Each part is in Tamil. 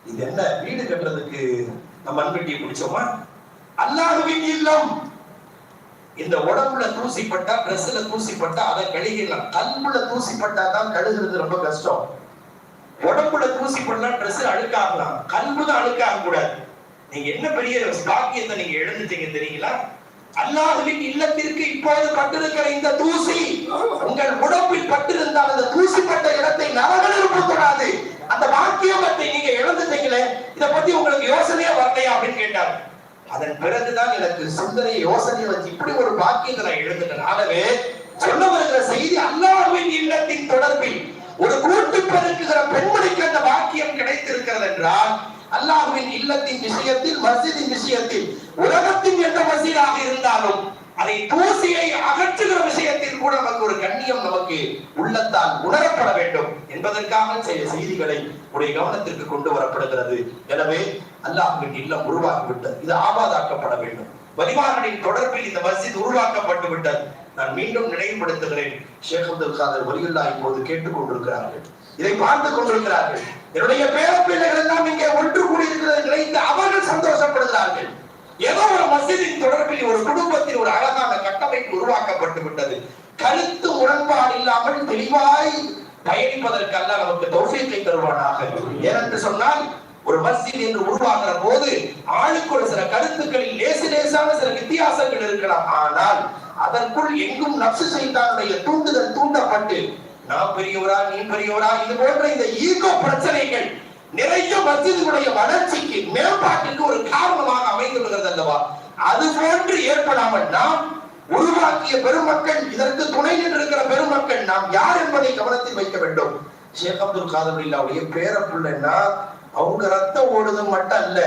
இது என்ன வீடு கட்டுறதுக்கு நம்ம மண்வெட்டியை பிடிச்சோமா? அல்லாஹ்வின் இல்லம். இந்த உடம்புல தூசிப்பட்டா, ட்ரெஸ்ல தூசிப்பட்டா அதை கழுகிடலாம். கல்புல தூசிப்பட்டா தான் கழுகுறது ரொம்ப கஷ்டம். உடம்புல தூசிப்பட்டா ட்ரெஸ் அழுக்காகலாம், கல்பு தான் அழுக்காக கூடாது. நீங்க என்ன பெரிய பாக்கியத்தை நீங்க எழுந்துட்டீங்க தெரியுங்களா? அல்லாஹ்வின் இல்லத்திற்கு இப்போது பட்டிருக்கிற இந்த தூசி உங்கள் உடம்பில் பட்டிருந்தால் அந்த தூசிப்பட்ட இடத்தை நரகநெருப்பு தொடாது. அந்த பாக்கியத்தை நீங்க இழந்துட்டீங்களே, இதை பத்தி உங்களுக்கு யோசனையா வரலையா அப்படின்னு கேட்டார். அதன் பிறகுதான் எனக்கு சிந்தனை யோசனையை வச்சு இப்படி ஒரு பாக்கியத்தை நான் எழுந்துட்டேன். ஆகவே சொல்ல வருகிற செய்தி, அல்லாஹ்வின் இல்லத்தின் தொடர்பில் ஒரு கூட்டு பெருக்குகிற பெண்மணிக்கு அந்த பாக்கியம் கிடைத்திருக்கிறது என்றால், அல்லாஹ்வின் இல்லத்தின் விஷயத்தில், மஸ்ஜிதின் விஷயத்தில், உலகத்தின் எந்த மஸ்ஜிதாக இருந்தாலும் அதை தூசியை அகற்றுகிற விஷயத்தில் கூட நமக்கு ஒரு கண்ணியம் நமக்கு உள்ளத்தால் உணரப்பட வேண்டும் என்பதற்காக செய்திகளை உடைய கவனத்திற்கு கொண்டு வரப்படுகிறது. எனவே அல்லாஹ்வின் இல்லம் உருவாக்கிவிட்டது, இது ஆபாதாக்கப்பட வேண்டும். வலிமார்களின் தொடர்பில் இந்த மஸ்ஜித் உருவாக்கப்பட்டு விட்டது. நான் மீண்டும் நினைவுபடுத்துகிறேன், ஷேக் அப்துல் காதர் வலியுல்லாஹ் இப்போது கேட்டுக் கொண்டிருக்கிறார்கள், இதை பார்த்துக் கொண்டிருக்கிறார்கள். என்னுடைய பேர பிள்ளைகள் எல்லாம் இங்கே ஒன்று கூடியிருக்கிறது நினைத்து அவர்கள் சந்தோஷப்படுகிறார்கள். ஏதோ ஒரு மஸ்ஜிதின் தொடர்பில் ஒரு குடும்பத்தில் ஒரு அழகான கட்டமைப்பு உருவாக்கப்பட்டு விட்டது. கருத்து முரண்பாடு இல்லாமல் தெளிவாய் பயணிப்பதற்கு அல்லாஹ் நமக்கு தௌஃபீக்கை தருவானாக. ஏனென்று சொன்னால், ஒரு மஸ்ஜித் என்று உருவாகிற போது ஆளுக்கு ஒரு சில கருத்துக்களில் லேசான சில வித்தியாசங்கள் இருக்கலாம். ஆனால் அதற்குள் எங்கும் நப்சு சைத்தானுடைய தூண்டுதல் தூண்டப்பட்டு நான் பெரியவரா நீ பெரியவரா இது போன்ற இந்த ஈகோ பிரச்சனைகள் நிறைய மஸ்ஜிதுடைய வளர்ச்சிக்கு மேம்பாட்டுக்கு ஒரு காரணமாக அமைந்துள்ளது அல்லவா? அது போன்று ஏற்படாமல் நாம் உருவாக்கிய பெருமக்கள், இதற்கு துணை நின்றிருக்கிற பெருமக்கள் நாம் யார் என்பதை கவனத்தில் வைக்க வேண்டும். ஷேக் அப்துல் காதர் வலியுல்லாஹ்வுடைய பேர பிள்ளைன்னா அவங்க ரத்தம் ஓடுது மட்டும் அல்ல,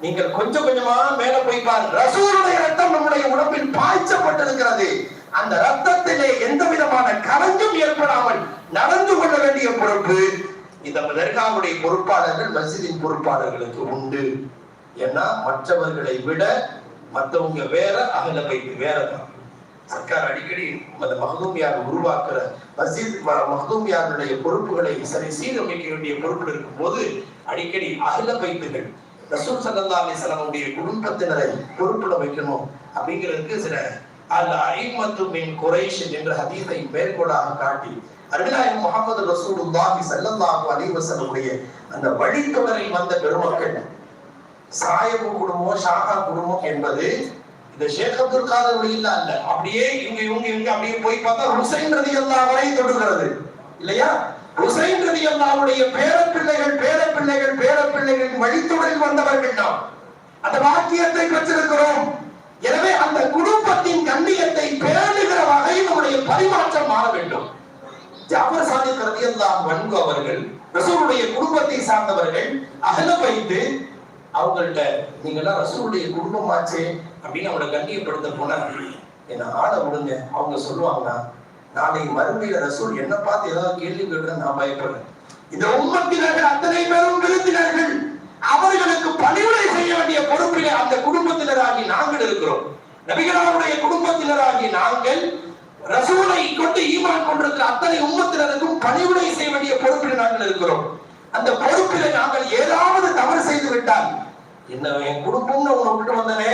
நீங்கள் கொஞ்சம் கொஞ்சமா மேல போய் பாருங்க, ரசூலுடைய ரத்தம் நம்முடைய உடம்பில் பாய்ச்சப்பட்டிருக்கிறது. அந்த ரத்தத்திலே எந்த விதமான கலங்கும் ஏற்படாமல் நடந்து கொள்ள வேண்டிய பொறுப்பு இந்த தர்காவுடைய பொறுப்பாளர்கள், மஸ்ஜிதின் பொறுப்பாளர்களுக்கு உண்டு. ஏன்னா மற்றவர்களை விட மற்றவங்க வேற, அகல பைத்து வேறதான். சர்க்கார் அடிக்கடி அந்த மஹ்தூமியார் உருவாக்குற மஸ்ஜித் மஹ்தூமியாருடைய பொறுப்புகளை சரி சீரமைக்க வேண்டிய பொறுப்பு இருக்கும் போது அடிக்கடி அகல பைத்துகள் ரசூல் ஸல்லல்லாஹு அலைஹி வஸல்லம் குடும்பத்தினரை பொறுப்புல வைக்கணும் அப்படிங்கிறதுக்கு சில அல்-அஇம்மத்து மின் குரைஷ் என்ற ஹதீஸை மேற்கோளாக காட்டி அருமைநாயகம் முஹம்மது ரசூலுல்லாஹி ஸல்லல்லாஹு அலைஹி வஸல்லம் அந்த வழித்தொடரில் வந்த பெருமக்கள், சாயபு குடும்பம், ஷாஹா குடும்பம் என்பது இந்த ஷேக் அப்துல் காதர் வலியுல்லாஹ் அல்ல. அப்படியே இவங்க அப்படியே போய் பார்த்தா ஹுசைன் ரலியல்லாஹு வரை தொடுகிறது இல்லையா? ஹுசைன் ரலியல்லாஹுடைய பேரப்பிள்ளைகள் வழித்தொடரில் வந்தவர்கள் நாம். அந்த வாக்கியத்தை பெற்றிருக்கிறோம். எனவே அந்த குடும்பத்தின் கண்ணியத்தை பேணுகிற வகையில் நம்முடைய பரிமாற்றம் மாற வேண்டும். ஜாஃபர் சாதிக் ரலியல்லாஹு அன்ஹு அவர்கள் ரசூலுடைய குடும்பத்தை சார்ந்தவர்கள், அகல பைத்து அவங்கள்ட்ட நீங்க எல்லாம் ரசூலுடைய குடும்பமாச்சே அப்படின்னு அவங்களை கண்ணியப்படுத்த போனா என்ன ஆள விடுங்க. அவங்க சொல்லுவாங்க, நாளை மறுமையில ரசூல் என்ன பார்த்து ஏதாவது கேள்வி கேட்க நான் பயப்படுறேன். இந்த உம்மத்தினர்கள் அத்தனை பேரும் விருந்தினர்கள், அவர்களுக்கு பணிவுரை செய்ய வேண்டிய பொறுப்பிலே அந்த குடும்பத்தினராகி நாங்கள் இருக்கிறோம். நபிகளாருடைய குடும்பத்தினராகி நாங்கள் ரசூலை கொண்டு ஈமான் கொண்டிருக்கிற அத்தனை உம்மத்தினருக்கும் பணிவுரை செய்ய வேண்டிய பொறுப்பில் நாங்கள் இருக்கிறோம். அந்த பொறுப்பில நாங்கள் ஏதாவது தவறு செய்து விட்டால், என்ன என் குடும்பம்னு உங்களை விட்டு வந்தனே,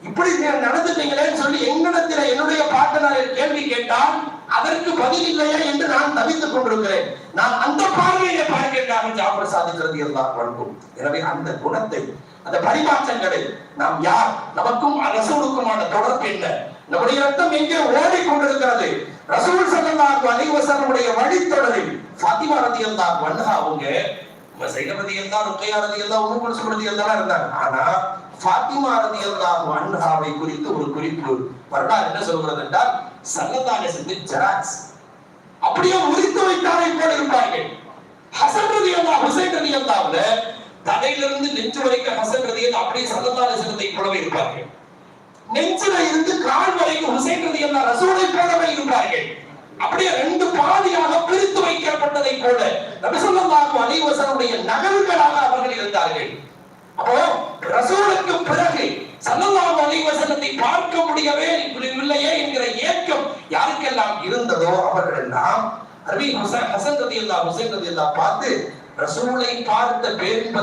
இப்படி நடந்துட்டீங்களேன்னு சொல்லி எங்களிடத்தில் என்னுடைய பாட்டனாரில் கேள்வி கேட்டால் அதற்கு பதில் இல்லையா என்று நான் தவித்துக் கொண்டிருக்கிறேன். நான் அந்த பார்வையை பார்க்கிறேன் ஜாஃபர் சாதிக் ரலியல்லாஹு அன்ஹு. எனவே அந்த குணத்தை, அந்த பரிமாற்றங்களை நாம் யார், நமக்கும் ரசூலுக்குமான தொடர்பு என்ன, நம்முடைய ரத்தம் எங்கே ஓடிக்கொண்டிருக்கிறது, ரசூல் ஸல்லல்லாஹு அலைஹி வஸல்லம் வழித்தொடரில் ஃபாத்திமா ரலியல்லாஹு அன்ஹா அவங்க ஸைனப் ரலியல்லாஹு, ருக்கையா ரலியல்லாஹு, உம்மு குல்சூம் ரலியல்லாஹு இருந்தாங்க. ஆனா ஃபாத்திமா ரலியல்லாஹு அன்ஹாவை குறித்து ஒரு குறிப்பு வரலாறு என்ன சொல்கிறது என்றால், ஸல்லல்லாஹு அலைஹி வஸல்லம் ஜராக்ஸ் அப்படியே உரித்து வைத்தாரை போல இருப்பார்கள். ஹஸன் ரலியல்லாஹு, ஹுசைன் ரலியல்லாஹுல தலையிலிருந்து நெஞ்சு வரைக்கும் ஹஸன் ரலியல்லாஹு அப்படியே ஸல்லல்லாஹு அலைஹி வஸல்லம் போலவே இருப்பார்கள். நெஞ்சில இருந்து கால் வரைக்கும் ஹுசைன் ரலியல்லாஹு ரசூலை போலவே இருப்பார்கள். அப்படியே ரெண்டு பாதியாக பிரித்து வைக்கப்பட்டதை போல நபி ஸல்லல்லாஹு அலைஹி வஸல்லம் நகல்களாக அவர்கள் இருந்தார்கள். அப்போ ரசூலுக்கு பிறகு ஸல்லல்லாஹு அலைஹி வஸல்லத்தை பார்க்க முடியவே இல்லையே என்கிற ஏக்கம் யாருக்கெல்லாம் இருந்ததோ அவர்கள் எல்லாம் ஹசன் ரலியல்லாஹு, ஹுசைன் ரலியல்லாஹு பார்த்து ரசூலை பார்த்த பேரின்ப